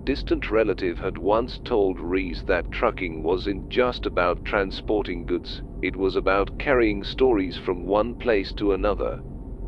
distant relative had once told Rees that trucking wasn't just about transporting goods, it was about carrying stories from one place to another.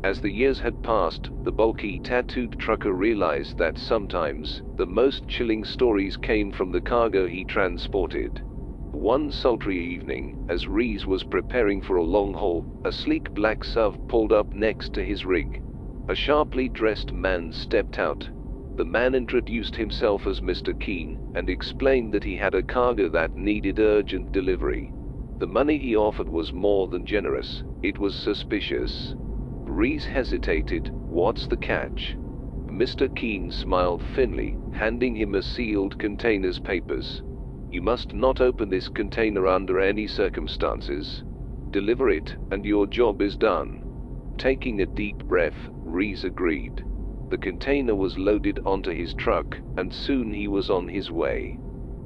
As the years had passed, the bulky tattooed trucker realized that sometimes the most chilling stories came from the cargo he transported. One sultry evening, as Rees was preparing for a long haul, a sleek black SUV pulled up next to his rig. A sharply dressed man stepped out. The man introduced himself as Mr. Keene and explained that he had a cargo that needed urgent delivery. The money he offered was more than generous, it was suspicious. Rees hesitated. "What's the catch?" Mr. Keene smiled thinly, handing him a sealed container's papers. "You must not open this container under any circumstances. Deliver it, and your job is done." Taking a deep breath, Rees agreed. The container was loaded onto his truck, and soon he was on his way.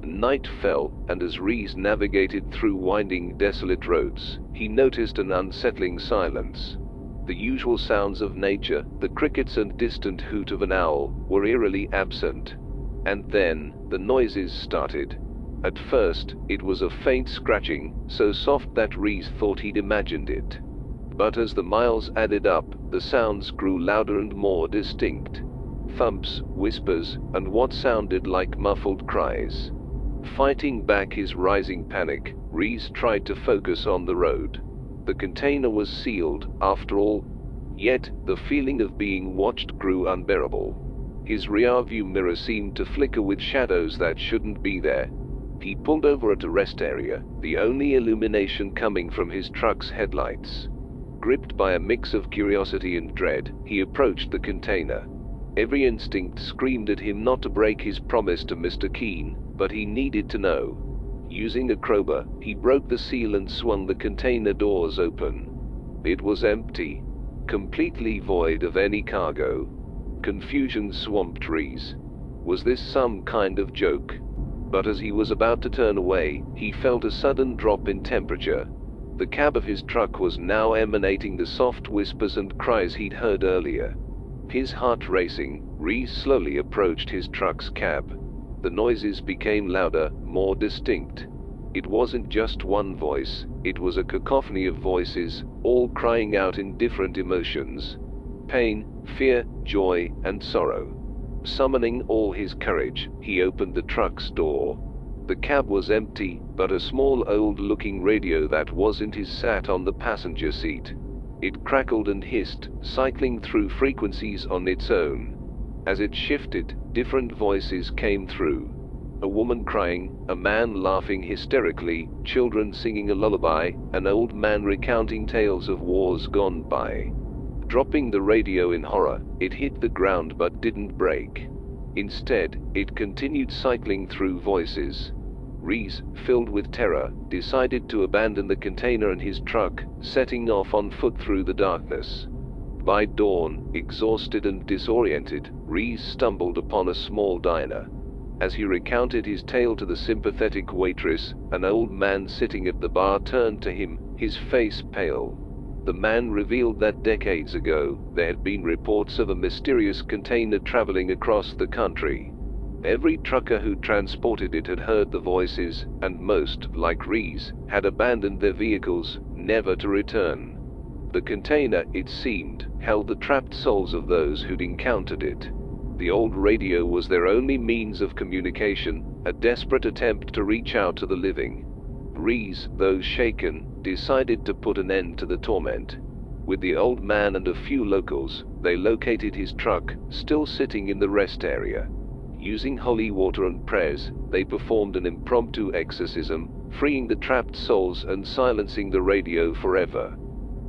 Night fell, and as Rees navigated through winding, desolate roads, he noticed an unsettling silence. The usual sounds of nature, the crickets and distant hoot of an owl, were eerily absent. And then, the noises started. At first, it was a faint scratching, so soft that Rees thought he'd imagined it. But as the miles added up, the sounds grew louder and more distinct. Thumps, whispers, and what sounded like muffled cries. Fighting back his rising panic, Rees tried to focus on the road. The container was sealed, after all. Yet, the feeling of being watched grew unbearable. His rear-view mirror seemed to flicker with shadows that shouldn't be there. He pulled over at a rest area, the only illumination coming from his truck's headlights. Gripped by a mix of curiosity and dread, he approached the container. Every instinct screamed at him not to break his promise to Mr. Keene, but he needed to know. Using a crowbar, he broke the seal and swung the container doors open. It was empty, completely void of any cargo. Confusion swamped Rees. Was this some kind of joke? But as he was about to turn away, he felt a sudden drop in temperature. The cab of his truck was now emanating the soft whispers and cries he'd heard earlier. His heart racing, Rees slowly approached his truck's cab. The noises became louder, more distinct. It wasn't just one voice, it was a cacophony of voices, all crying out in different emotions. Pain, fear, joy, and sorrow. Summoning all his courage, he opened the truck's door. The cab was empty, but a small old-looking radio that wasn't his sat on the passenger seat. It crackled and hissed, cycling through frequencies on its own. As it shifted, different voices came through. A woman crying, a man laughing hysterically, children singing a lullaby, an old man recounting tales of wars gone by. Dropping the radio in horror, it hit the ground but didn't break. Instead, it continued cycling through voices. Rees, filled with terror, decided to abandon the container and his truck, setting off on foot through the darkness. By dawn, exhausted and disoriented, Rees stumbled upon a small diner. As he recounted his tale to the sympathetic waitress, an old man sitting at the bar turned to him, his face pale. The man revealed that decades ago, there had been reports of a mysterious container traveling across the country. Every trucker who transported it had heard the voices, and most, like Rees, had abandoned their vehicles, never to return. The container, it seemed, held the trapped souls of those who'd encountered it. The old radio was their only means of communication, a desperate attempt to reach out to the living. Rees, though shaken, decided to put an end to the torment. With the old man and a few locals, they located his truck, still sitting in the rest area. Using holy water and prayers, they performed an impromptu exorcism, freeing the trapped souls and silencing the radio forever.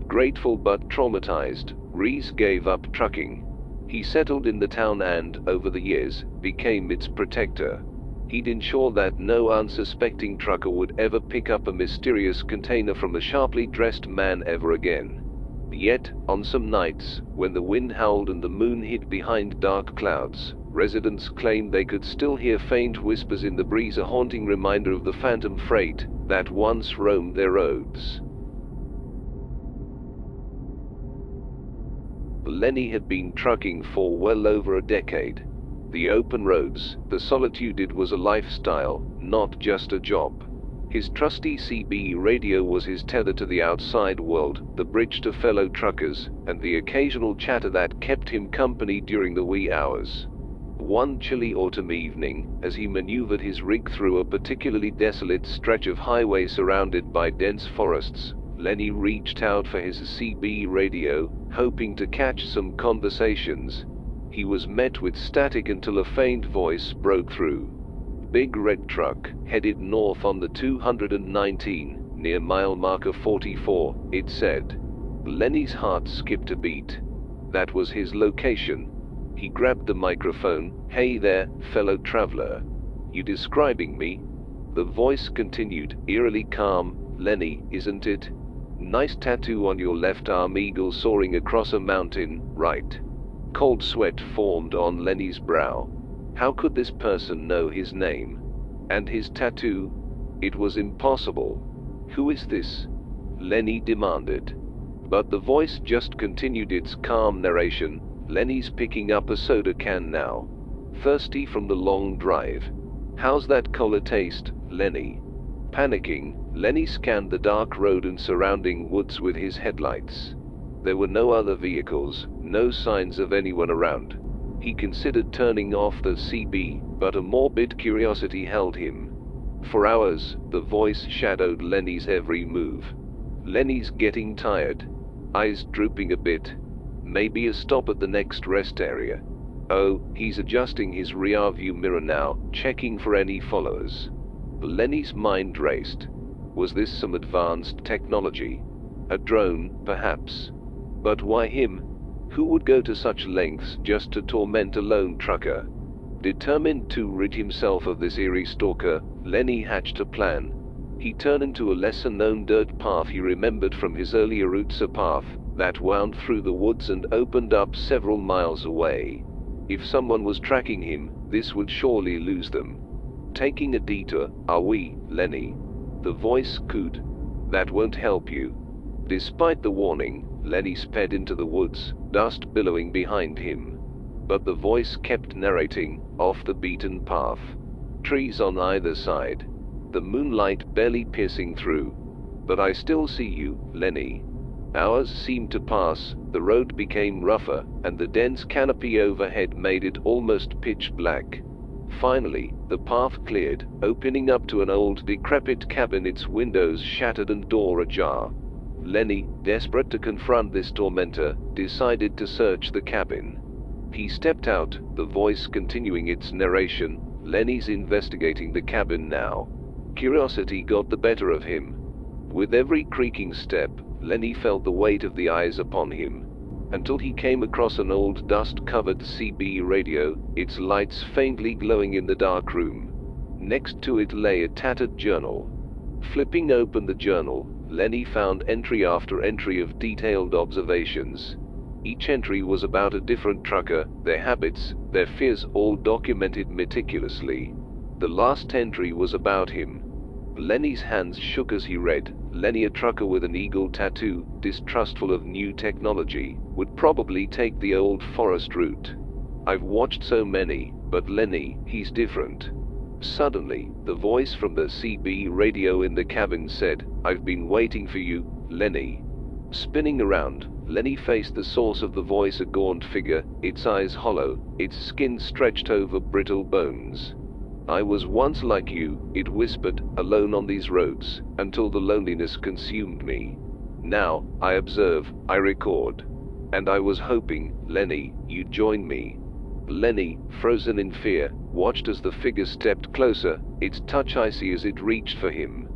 Grateful but traumatized, Rees gave up trucking. He settled in the town and, over the years, became its protector. He'd ensure that no unsuspecting trucker would ever pick up a mysterious container from a sharply dressed man ever again. Yet, on some nights, when the wind howled and the moon hid behind dark clouds, residents claimed they could still hear faint whispers in the breeze, a haunting reminder of the phantom freight that once roamed their roads. Lenny had been trucking for well over a decade. The open roads, the solitude, it was a lifestyle, not just a job. His trusty CB radio was his tether to the outside world, the bridge to fellow truckers, and the occasional chatter that kept him company during the wee hours. One chilly autumn evening, as he maneuvered his rig through a particularly desolate stretch of highway surrounded by dense forests, Lenny reached out for his CB radio, hoping to catch some conversations. He was met with static until a faint voice broke through. Big red truck, headed north on the 219, near mile marker 44, it said. Lenny's heart skipped a beat. That was his location. He grabbed the microphone. "Hey there, fellow traveler. You describing me?" The voice continued, eerily calm. "Lenny, isn't it? Nice tattoo on your left arm, eagle soaring across a mountain, right?" Cold sweat formed on Lenny's brow. How could this person know his name? And his tattoo? It was impossible. "Who is this?" Lenny demanded. But the voice just continued its calm narration. "Lenny's picking up a soda can now. Thirsty from the long drive. How's that cola taste, Lenny?" Panicking, Lenny scanned the dark road and surrounding woods with his headlights. There were no other vehicles, no signs of anyone around. He considered turning off the CB, but a morbid curiosity held him. For hours, the voice shadowed Lenny's every move. "Lenny's getting tired. Eyes drooping a bit. Maybe a stop at the next rest area. Oh, he's adjusting his rear-view mirror now, checking for any followers." Lenny's mind raced. Was this some advanced technology? A drone, perhaps? But why him? Who would go to such lengths just to torment a lone trucker? Determined to rid himself of this eerie stalker, Lenny hatched a plan. He turned into a lesser-known dirt path he remembered from his earlier routes, a path that wound through the woods and opened up several miles away. If someone was tracking him, this would surely lose them. "Taking a detour, are we, Lenny?" The voice cooed. "That won't help you." Despite the warning, Lenny sped into the woods, dust billowing behind him. But the voice kept narrating, off the beaten path. Trees on either side. The moonlight barely piercing through. "But I still see you, Lenny." Hours seemed to pass, the road became rougher, and the dense canopy overhead made it almost pitch black. Finally, the path cleared, opening up to an old, decrepit cabin, its windows shattered and door ajar. Lenny, desperate to confront this tormentor, decided to search the cabin. He stepped out, the voice continuing its narration. "Lenny's investigating the cabin now." Curiosity got the better of him. With every creaking step, Lenny felt the weight of the eyes upon him, until he came across an old dust-covered CB radio, its lights faintly glowing in the dark room. Next to it lay a tattered journal. Flipping open the journal, Lenny found entry after entry of detailed observations. Each entry was about a different trucker, their habits, their fears, all documented meticulously. The last entry was about him. Lenny's hands shook as he read. Lenny, a trucker with an eagle tattoo, distrustful of new technology, would probably take the old forest route. "I've watched so many, but Lenny, he's different." Suddenly, the voice from the CB radio in the cabin said, "I've been waiting for you, Lenny." Spinning around, Lenny faced the source of the voice, a gaunt figure, its eyes hollow, its skin stretched over brittle bones. "I was once like you," it whispered, "alone on these roads, until the loneliness consumed me. Now, I observe, I record. And I was hoping, Lenny, you'd join me." Lenny, frozen in fear, watched as the figure stepped closer, its touch icy as it reached for him.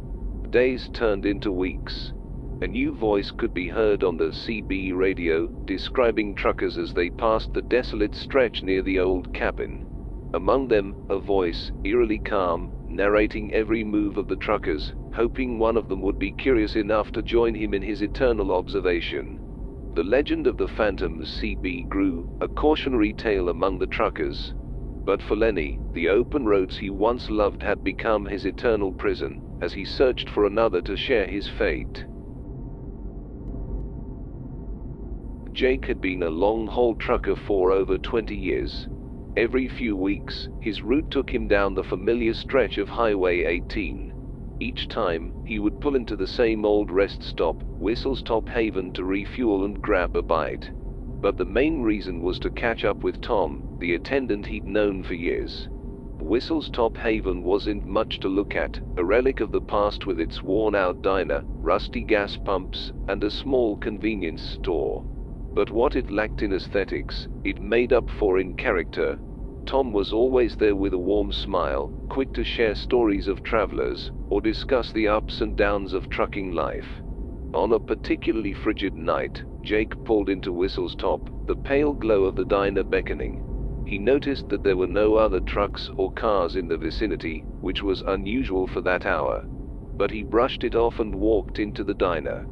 Days turned into weeks. A new voice could be heard on the CB radio, describing truckers as they passed the desolate stretch near the old cabin. Among them, a voice, eerily calm, narrating every move of the truckers, hoping one of them would be curious enough to join him in his eternal observation. The legend of the phantom CB grew, a cautionary tale among the truckers. But for Lenny, the open roads he once loved had become his eternal prison, as he searched for another to share his fate. Jake had been a long-haul trucker for over 20 years. Every few weeks, his route took him down the familiar stretch of Highway 18. Each time, he would pull into the same old rest stop, Whistles Top Haven, to refuel and grab a bite. But the main reason was to catch up with Tom, the attendant he'd known for years. Whistles Top Haven wasn't much to look at, a relic of the past with its worn-out diner, rusty gas pumps, and a small convenience store. But what it lacked in aesthetics, it made up for in character. Tom was always there with a warm smile, quick to share stories of travelers, or discuss the ups and downs of trucking life. On a particularly frigid night, Jake pulled into Whistles Top, the pale glow of the diner beckoning. He noticed that there were no other trucks or cars in the vicinity, which was unusual for that hour. But he brushed it off and walked into the diner.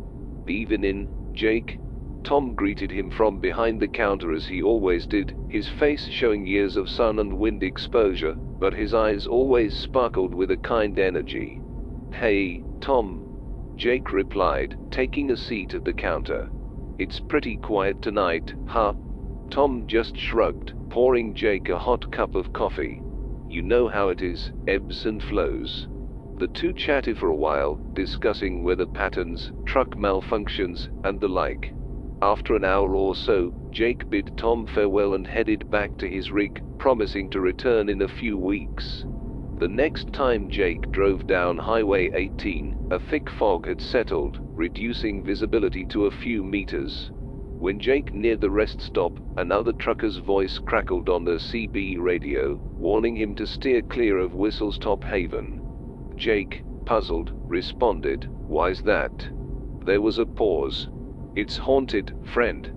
"Even in, Jake?" Tom greeted him from behind the counter as he always did, his face showing years of sun and wind exposure, but his eyes always sparkled with a kind energy. "Hey, Tom," Jake replied, taking a seat at the counter. "It's pretty quiet tonight, huh?" Tom just shrugged, pouring Jake a hot cup of coffee. "You know how it is, ebbs and flows." The two chatted for a while, discussing weather patterns, truck malfunctions, and the like. After an hour or so, Jake bid Tom farewell and headed back to his rig, promising to return in a few weeks. The next time Jake drove down Highway 18, a thick fog had settled, reducing visibility to a few meters. When Jake neared the rest stop, another trucker's voice crackled on the CB radio, warning him to steer clear of Whistles Top Haven. Jake, puzzled, responded, "Why's that?" There was a pause. "It's haunted, friend.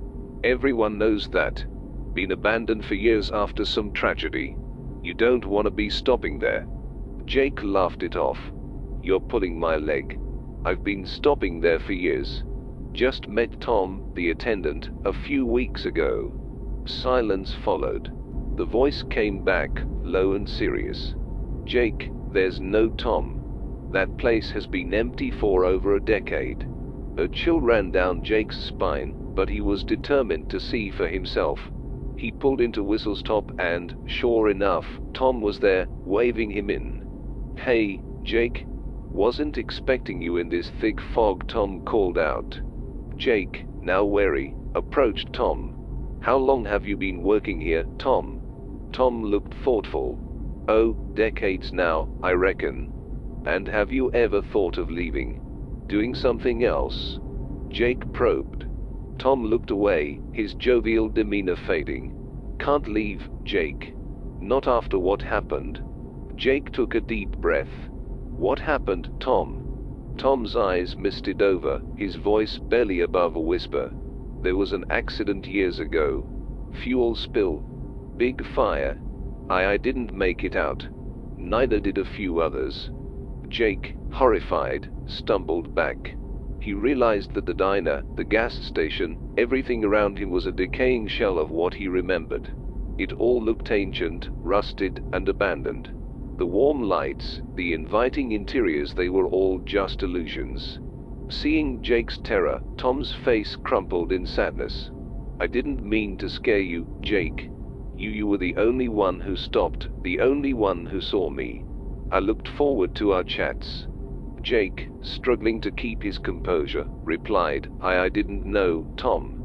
Everyone knows that. Been abandoned for years after some tragedy. You don't want to be stopping there." Jake laughed it off. "You're pulling my leg. I've been stopping there for years. Just met Tom, the attendant, a few weeks ago." Silence followed. The voice came back, low and serious. "Jake, there's no Tom. That place has been empty for over a decade." A chill ran down Jake's spine, but he was determined to see for himself. He pulled into Whistles Top and, sure enough, Tom was there, waving him in. "Hey, Jake. Wasn't expecting you in this thick fog," Tom called out. Jake, now wary, approached Tom. "How long have you been working here, Tom?" Tom looked thoughtful. "Oh, decades now, I reckon." "And have you ever thought of leaving? Doing something else?" Jake probed. Tom looked away, his jovial demeanor fading. "Can't leave, Jake. Not after what happened." Jake took a deep breath. "What happened, Tom?" Tom's eyes misted over, his voice barely above a whisper. "There was an accident years ago. Fuel spill. Big fire. I didn't make it out. Neither did a few others." Jake, horrified, stumbled back. He realized that the diner, the gas station, everything around him was a decaying shell of what he remembered. It all looked ancient, rusted, and abandoned. The warm lights, the inviting interiors, they were all just illusions. Seeing Jake's terror, Tom's face crumpled in sadness. "I didn't mean to scare you, Jake. You were the only one who stopped, the only one who saw me. I looked forward to our chats." Jake, struggling to keep his composure, replied, I didn't know, Tom."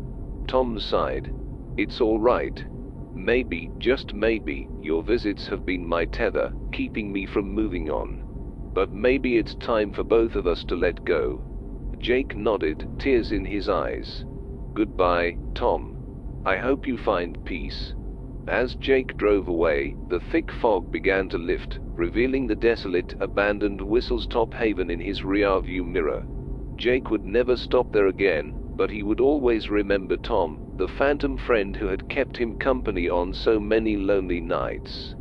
Tom sighed. "It's all right. Maybe, just maybe, your visits have been my tether, keeping me from moving on. But maybe it's time for both of us to let go." Jake nodded, tears in his eyes. "Goodbye, Tom. I hope you find peace." As Jake drove away, the thick fog began to lift, revealing the desolate, abandoned Whistles Top Haven in his rearview mirror. Jake would never stop there again, but he would always remember Tom, the phantom friend who had kept him company on so many lonely nights.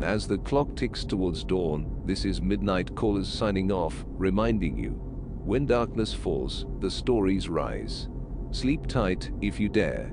As the clock ticks towards dawn, this is Midnight Callers signing off, reminding you, when darkness falls, the stories rise. Sleep tight if you dare.